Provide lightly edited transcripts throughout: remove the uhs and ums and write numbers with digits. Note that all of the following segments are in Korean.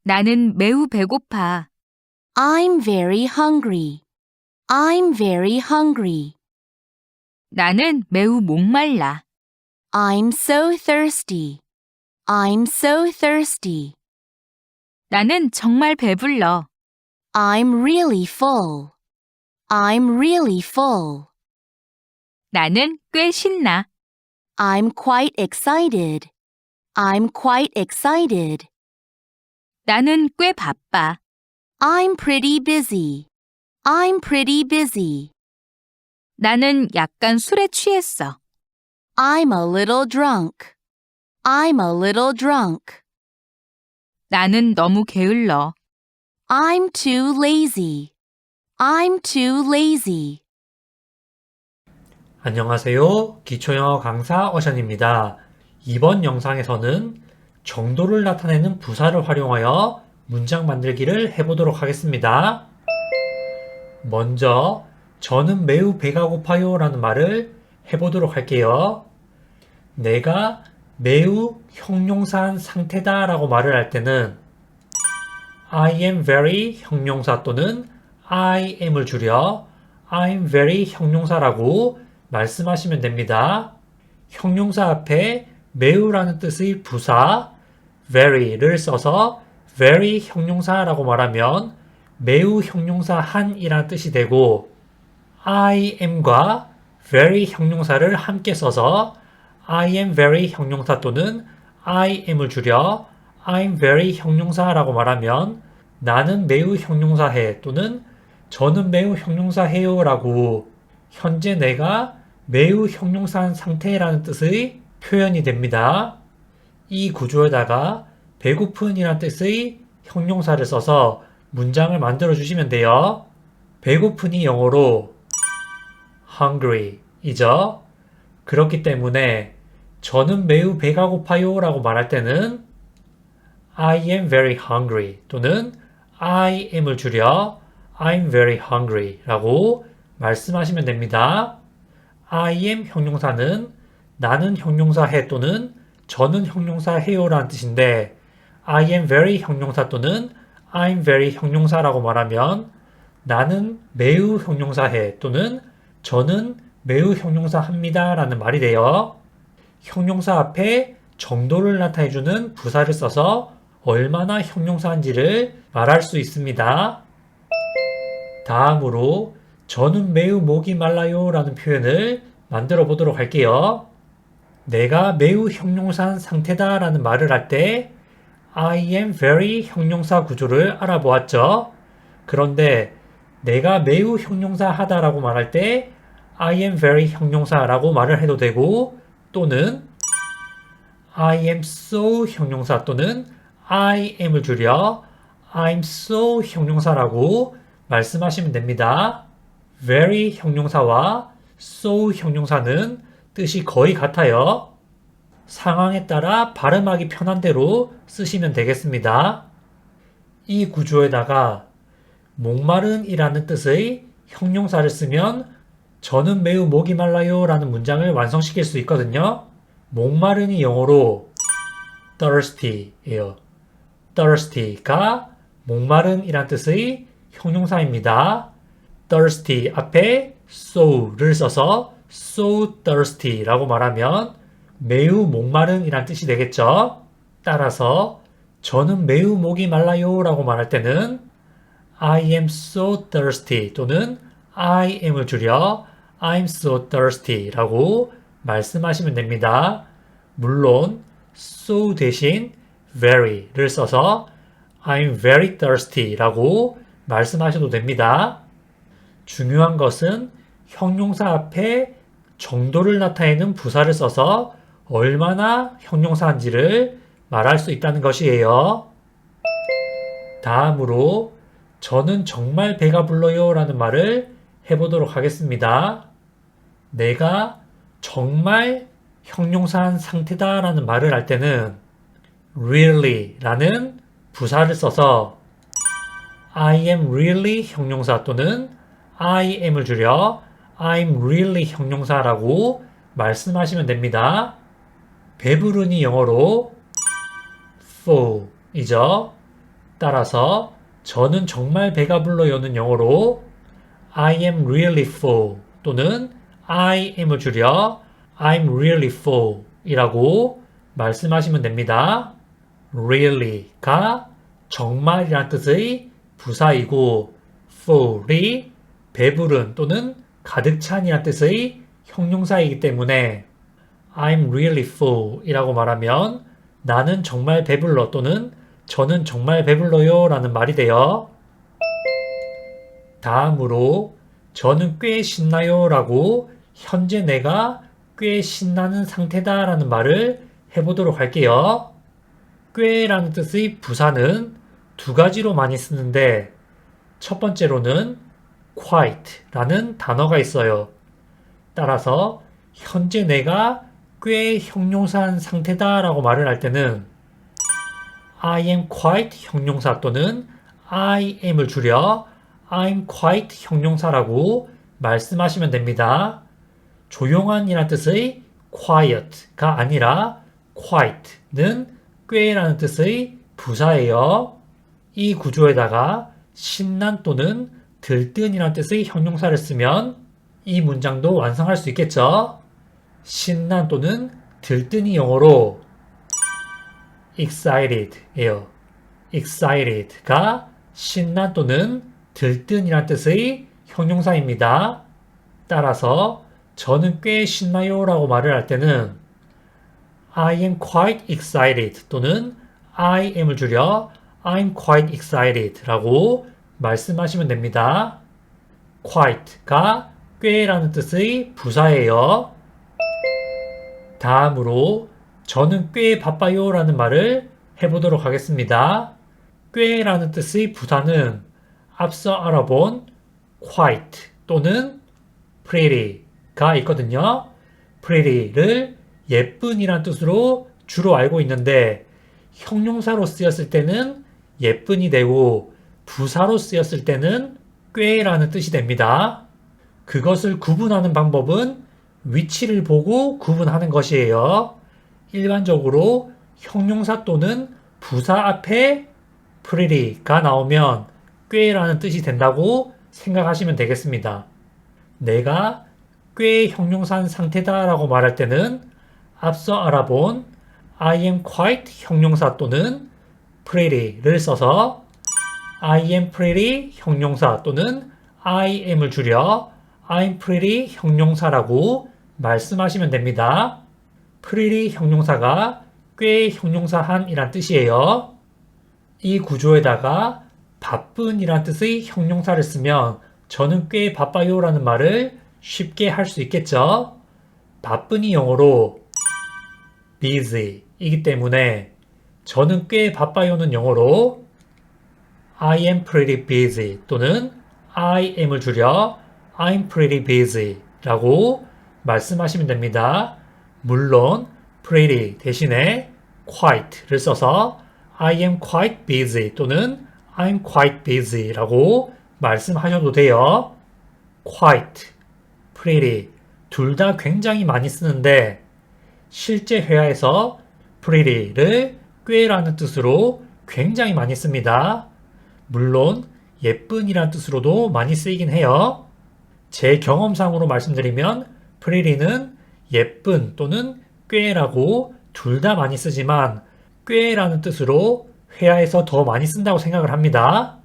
나는 매우 배고파. I'm very hungry. I'm very hungry. 나는 매우 목말라. I'm so thirsty. I'm so thirsty. 나는 정말 배불러. I'm really full. I'm really full. 나는 꽤 신나. I'm quite excited. I'm quite excited. 나는 꽤 바빠. I'm pretty busy. I'm pretty busy. 나는 약간 술에 취했어. I'm a little drunk. I'm a little drunk. 나는 너무 게을러. I'm too lazy. I'm too lazy. 안녕하세요. 기초영어 강사 어션입니다. 이번 영상에서는 정도를 나타내는 부사를 활용하여 문장 만들기를 해보도록 하겠습니다. 먼저 저는 매우 배가 고파요 라는 말을 해보도록 할게요. 내가 매우 형용사한 상태다 라고 말을 할 때는 I am very 형용사 또는 I am을 줄여 I'm very 형용사라고 말씀하시면 됩니다. 형용사 앞에 매우라는 뜻의 부사 very를 써서 very 형용사라고 말하면 매우 형용사 한이라는 뜻이 되고 I am과 very 형용사를 함께 써서 I am very 형용사 또는 I am을 줄여 I'm very 형용사라고 말하면 나는 매우 형용사해 또는 저는 매우 형용사해요 라고 현재 내가 매우 형용사한 상태라는 뜻의 표현이 됩니다. 이 구조에다가 배고픈이라는 뜻의 형용사를 써서 문장을 만들어 주시면 돼요. 배고픈이 영어로 hungry 이죠. 그렇기 때문에 저는 매우 배가 고파요 라고 말할 때는 I am very hungry 또는 I am을 줄여 I'm very hungry 라고 말씀하시면 됩니다. I am 형용사는 나는 형용사해 또는 저는 형용사해요 라는 뜻인데 I am very 형용사 또는 I'm very 형용사라고 말하면 나는 매우 형용사해 또는 저는 매우 형용사합니다 라는 말이 돼요. 형용사 앞에 정도를 나타내주는 부사를 써서 얼마나 형용사인지를 말할 수 있습니다. 다음으로 저는 매우 목이 말라요 라는 표현을 만들어 보도록 할게요. 내가 매우 형용사한 상태다 라는 말을 할 때 I am very 형용사 구조를 알아보았죠. 그런데 내가 매우 형용사하다 라고 말할 때 I am very 형용사라고 말을 해도 되고 또는 I am so 형용사 또는 I am을 줄여 I'm so 형용사라고 말씀하시면 됩니다. very 형용사와 so 형용사는 뜻이 거의 같아요. 상황에 따라 발음하기 편한 대로 쓰시면 되겠습니다. 이 구조에다가 목마른이라는 뜻의 형용사를 쓰면 저는 매우 목이 말라요 라는 문장을 완성시킬 수 있거든요. 목마른이 영어로 thirsty예요. thirsty가 목마른이란 뜻의 형용사입니다. thirsty 앞에 so를 써서 so thirsty라고 말하면 매우 목마른이란 뜻이 되겠죠. 따라서 저는 매우 목이 말라요 라고 말할 때는 I am so thirsty 또는 I am을 줄여 I'm so thirsty 라고 말씀하시면 됩니다. 물론 so 대신 very를 써서 I'm very thirsty 라고 말씀하셔도 됩니다. 중요한 것은 형용사 앞에 정도를 나타내는 부사를 써서 얼마나 형용사인지를 말할 수 있다는 것이에요. 다음으로 저는 정말 배가 불러요 라는 말을 해보도록 하겠습니다. 내가 정말 형용사한 상태다 라는 말을 할 때는 really 라는 부사를 써서 I am really 형용사 또는 I am을 줄여 I'm really 형용사라고 말씀하시면 됩니다. 배부른이 영어로 full 이죠. 따라서 저는 정말 배가 불러요는 영어로 I am really full 또는 I am을 줄여 I'm really full 이라고 말씀하시면 됩니다. really가 정말이란 뜻의 부사이고 full이 배부른 또는 가득 찬이란 뜻의 형용사이기 때문에 I'm really full 이라고 말하면 나는 정말 배불러 또는 저는 정말 배불러요 라는 말이 돼요. 다음으로 저는 꽤 신나요 라고 현재 내가 꽤 신나는 상태다 라는 말을 해보도록 할게요. 꽤 라는 뜻의 부사는 두 가지로 많이 쓰는데 첫 번째로는 quite 라는 단어가 있어요. 따라서 현재 내가 꽤 형용사한 상태다 라고 말을 할 때는 I am quite 형용사 또는 I am을 줄여 I'm quite 형용사라고 말씀하시면 됩니다. 조용한 이란 뜻의 quiet가 아니라 quite는 꽤라는 뜻의 부사예요. 이 구조에다가 신난 또는 들뜬이란 뜻의 형용사를 쓰면 이 문장도 완성할 수 있겠죠. 신난 또는 들뜬이 영어로 excited예요. excited가 신난 또는 들뜬이란 뜻의 형용사입니다. 따라서 저는 꽤 신나요 라고 말을 할 때는 I am quite excited 또는 I am을 줄여 I'm quite excited 라고 말씀하시면 됩니다. quite가 꽤라는 뜻의 부사예요. 다음으로 저는 꽤 바빠요 라는 말을 해보도록 하겠습니다. 꽤라는 뜻의 부사는 앞서 알아본 quite 또는 pretty가 있거든요. pretty를 예쁜이란 뜻으로 주로 알고 있는데 형용사로 쓰였을 때는 예쁜이 되고 부사로 쓰였을 때는 꽤라는 뜻이 됩니다. 그것을 구분하는 방법은 위치를 보고 구분하는 것이에요. 일반적으로 형용사 또는 부사 앞에 pretty가 나오면 꽤라는 뜻이 된다고 생각하시면 되겠습니다. 내가 꽤 형용사한 상태다 라고 말할 때는 앞서 알아본 I am quite 형용사 또는 pretty를 써서 I am pretty 형용사 또는 I am을 줄여 I'm pretty 형용사라고 말씀하시면 됩니다. pretty 형용사가 꽤 형용사한 이란 뜻이에요. 이 구조에다가 바쁜 이란 뜻의 형용사를 쓰면 저는 꽤 바빠요 라는 말을 쉽게 할 수 있겠죠. 바쁜이 영어로 busy 이기 때문에 저는 꽤 바빠요는 영어로 I am pretty busy 또는 I am을 줄여 I'm pretty busy 라고 말씀하시면 됩니다. 물론 pretty 대신에 quite를 써서 I am quite busy 또는 I'm quite busy 라고 말씀하셔도 돼요. quite, pretty 둘 다 굉장히 많이 쓰는데 실제 회화에서 pretty를 꽤라는 뜻으로 굉장히 많이 씁니다. 물론 예쁜이란 뜻으로도 많이 쓰이긴 해요. 제 경험상으로 말씀드리면 pretty는 예쁜 또는 꽤라고 둘 다 많이 쓰지만 꽤라는 뜻으로 회화에서 더 많이 쓴다고 생각을 합니다.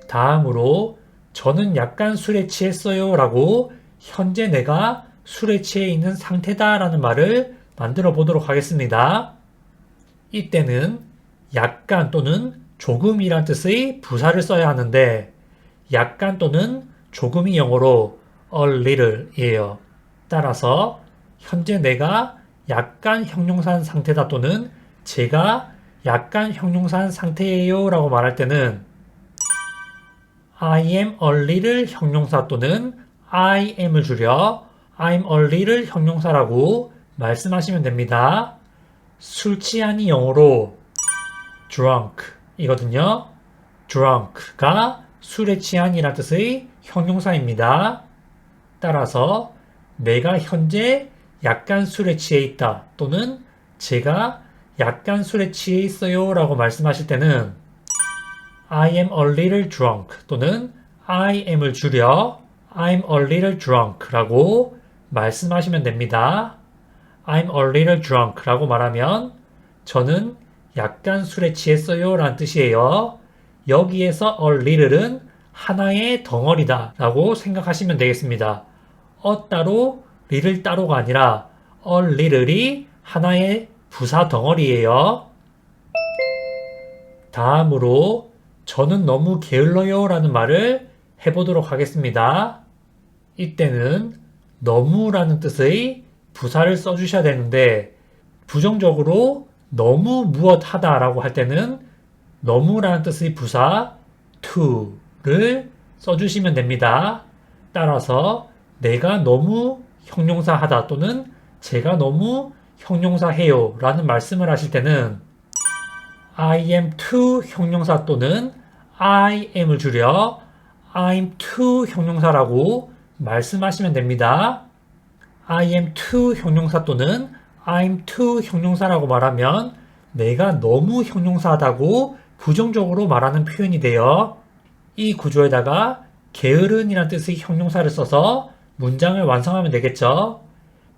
다음으로 저는 약간 술에 취했어요 라고 현재 내가 술에 취해 있는 상태다 라는 말을 만들어 보도록 하겠습니다. 이때는 약간 또는 조금이란 뜻의 부사를 써야 하는데 약간 또는 조금이 영어로 a little 이에요. 따라서 현재 내가 약간 형용사한 상태다 또는 제가 약간 형용사한 상태예요 라고 말할 때는 I am a little 형용사 또는 I am을 줄여 I'm a little 형용사라고 말씀하시면 됩니다. 술 취한이 영어로 drunk 이거든요. drunk가 술에 취한이란 뜻의 형용사입니다. 따라서 내가 현재 약간 술에 취해 있다 또는 제가 약간 술에 취해 있어요 라고 말씀하실 때는 I am a little drunk 또는 I am을 줄여 I'm a little drunk 라고 말씀하시면 됩니다. I'm a little drunk 라고 말하면 저는 약간 술에 취했어요 라는 뜻이에요. 여기에서 a little은 하나의 덩어리다 라고 생각하시면 되겠습니다. 따로, little 따로가 아니라 a little이 하나의 부사 덩어리예요. 다음으로 저는 너무 게을러요 라는 말을 해보도록 하겠습니다. 이때는 너무라는 뜻의 부사를 써주셔야 되는데 부정적으로 너무 무엇 하다 라고 할 때는 너무라는 뜻의 부사 to를 써주시면 됩니다. 따라서 내가 너무 형용사 하다 또는 제가 너무 형용사 해요 라는 말씀을 하실 때는 I am too 형용사 또는 I am을 줄여 I'm too 형용사라고 말씀하시면 됩니다. I am too 형용사 또는 I'm too 형용사라고 말하면 내가 너무 형용사하다고 부정적으로 말하는 표현이 돼요. 이 구조에다가 게으른이라는 뜻의 형용사를 써서 문장을 완성하면 되겠죠.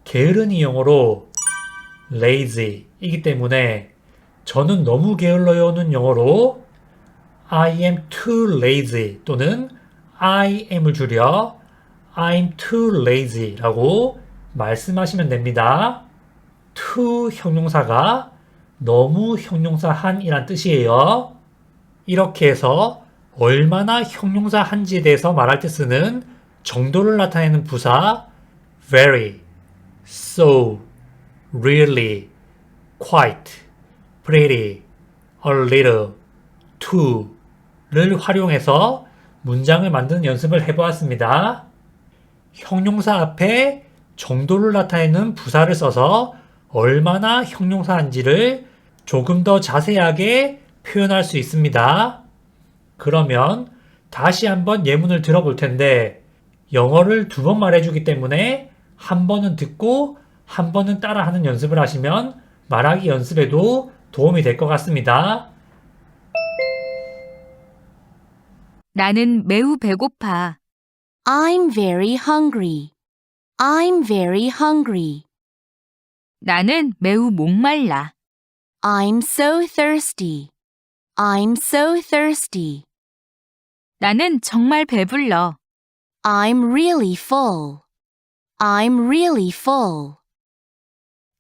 게으른이 영어로 lazy 이기 때문에 저는 너무 게을러요는 영어로 I am too lazy 또는 I am을 줄여 I'm too lazy 라고 말씀하시면 됩니다. too 형용사가 너무 형용사한 이란 뜻이에요. 이렇게 해서 얼마나 형용사한지에 대해서 말할 때 쓰는 정도를 나타내는 부사 very, so, really, quite, pretty, a little, to를 활용해서 문장을 만드는 연습을 해보았습니다. 형용사 앞에 정도를 나타내는 부사를 써서 얼마나 형용사인지를 조금 더 자세하게 표현할 수 있습니다. 그러면 다시 한번 예문을 들어볼 텐데 영어를 2번 말해주기 때문에 한 번은 듣고 한 번은 따라하는 연습을 하시면 말하기 연습에도 도움이 될 것 같습니다. 나는 매우 배고파. I'm very hungry. I'm very hungry. 나는 매우 목말라. I'm so thirsty. I'm so thirsty. 나는 정말 배불러. I'm really full. I'm really full.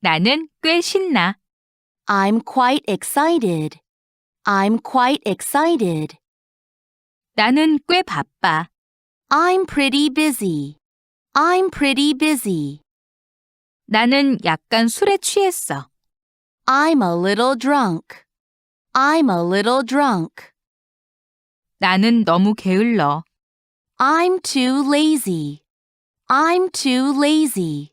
나는 꽤 신나. I'm quite excited. I'm quite excited. 나는 꽤 바빠. I'm pretty busy. I'm pretty busy. 나는 약간 술에 취했어. I'm a little drunk. I'm a little drunk. 나는 너무 게을러. I'm too lazy. I'm too lazy.